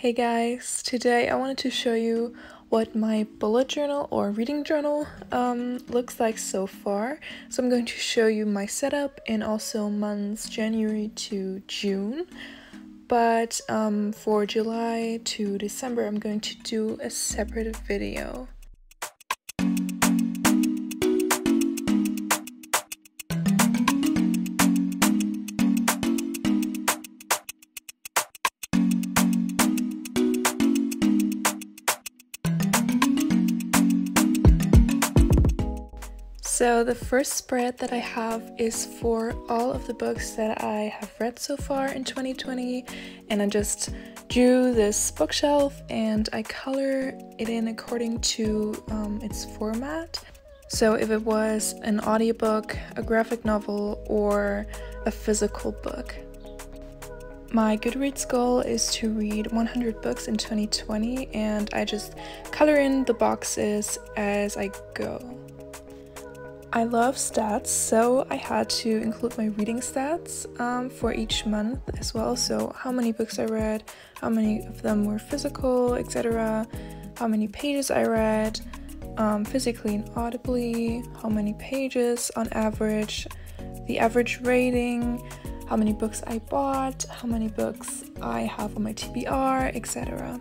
Hey guys, today I wanted to show you what my bullet journal or reading journal looks like so far. So I'm going to show you my setup and also months January to June. But for July to December, I'm going to do a separate video. So the first spread that I have is for all of the books that I have read so far in 2020, and I just drew this bookshelf and I color it in according to its format. So if it was an audiobook, a graphic novel, or a physical book. My Goodreads goal is to read 100 books in 2020, and I just color in the boxes as I go. I love stats, so I had to include my reading stats for each month as well. So how many books I read, how many of them were physical, etc. How many pages I read, physically and audibly, how many pages on average, the average rating, how many books I bought, how many books I have on my TBR, etc.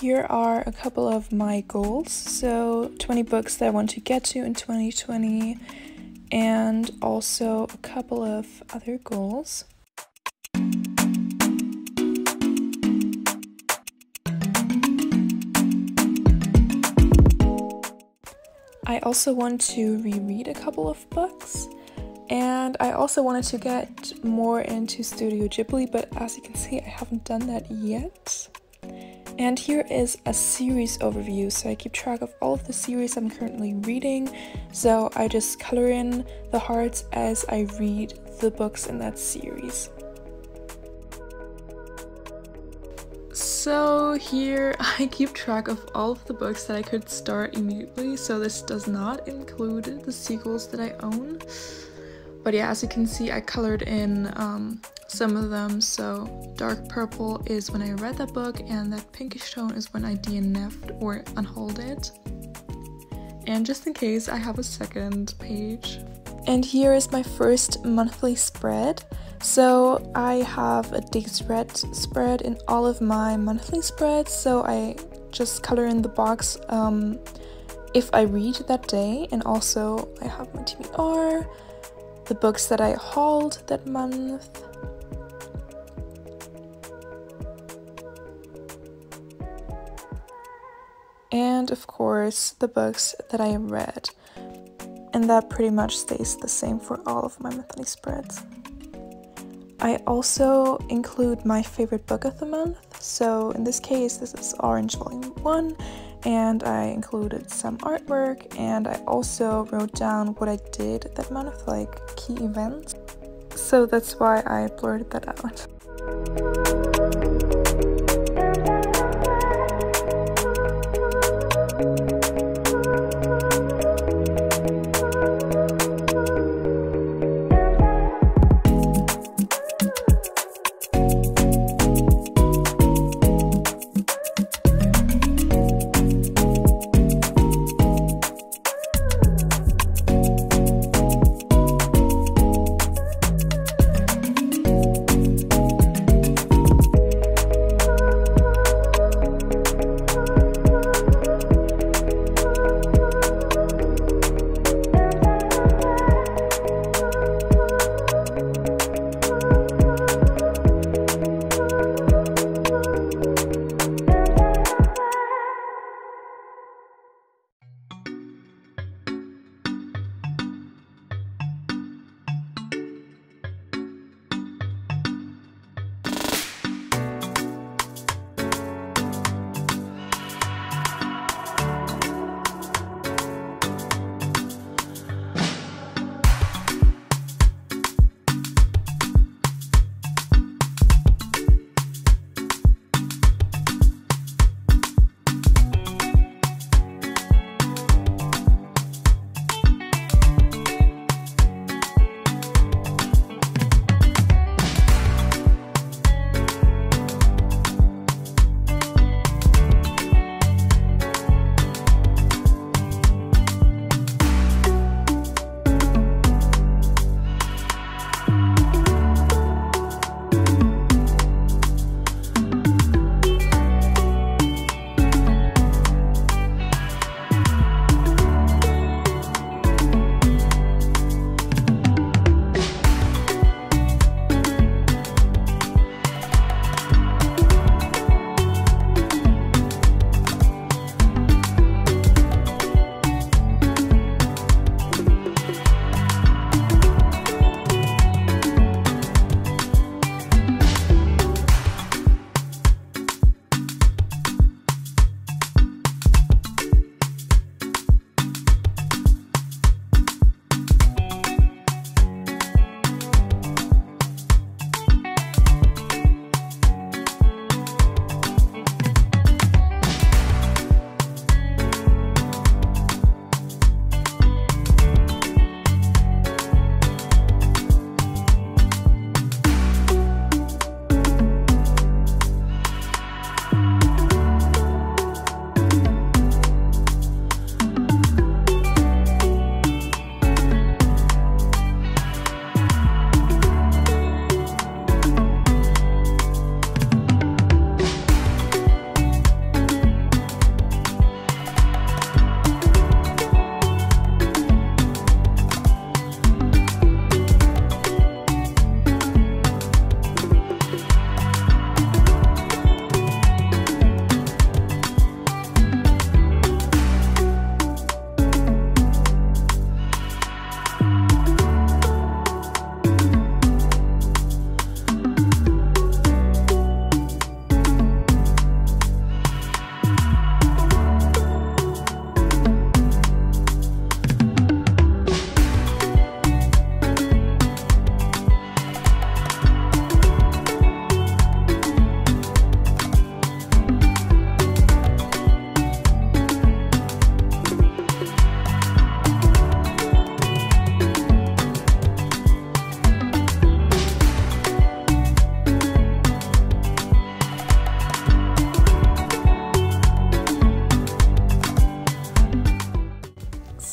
Here are a couple of my goals, so 20 books that I want to get to in 2020, and also a couple of other goals. I also want to reread a couple of books, and I also wanted to get more into Studio Ghibli, but as you can see, I haven't done that yet. And here is a series overview, so I keep track of all of the series I'm currently reading, so I just color in the hearts as I read the books in that series. So here I keep track of all of the books that I could start immediately, so this does not include the sequels that I own. But yeah, as you can see, I colored in some of them, so dark purple is when I read that book, and that pinkish tone is when I DNF'd or unhauled it. And just in case, I have a second page. And here is my first monthly spread. So I have a days read spread in all of my monthly spreads, so I just color in the box if I read that day, and also I have my TBR, the books that I hauled that month, and of course the books that I read, and that pretty much stays the same for all of my monthly spreads. I also include my favorite book of the month, so in this case this is Orange Volume 1, and I included some artwork, and I also wrote down what I did that month, like key events, so that's why I blurted that out.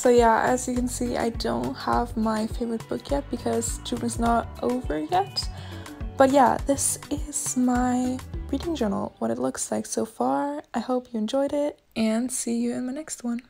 So yeah, as you can see, I don't have my favorite book yet because June is not over yet. But yeah, this is my reading journal, what it looks like so far. I hope you enjoyed it, and see you in my next one.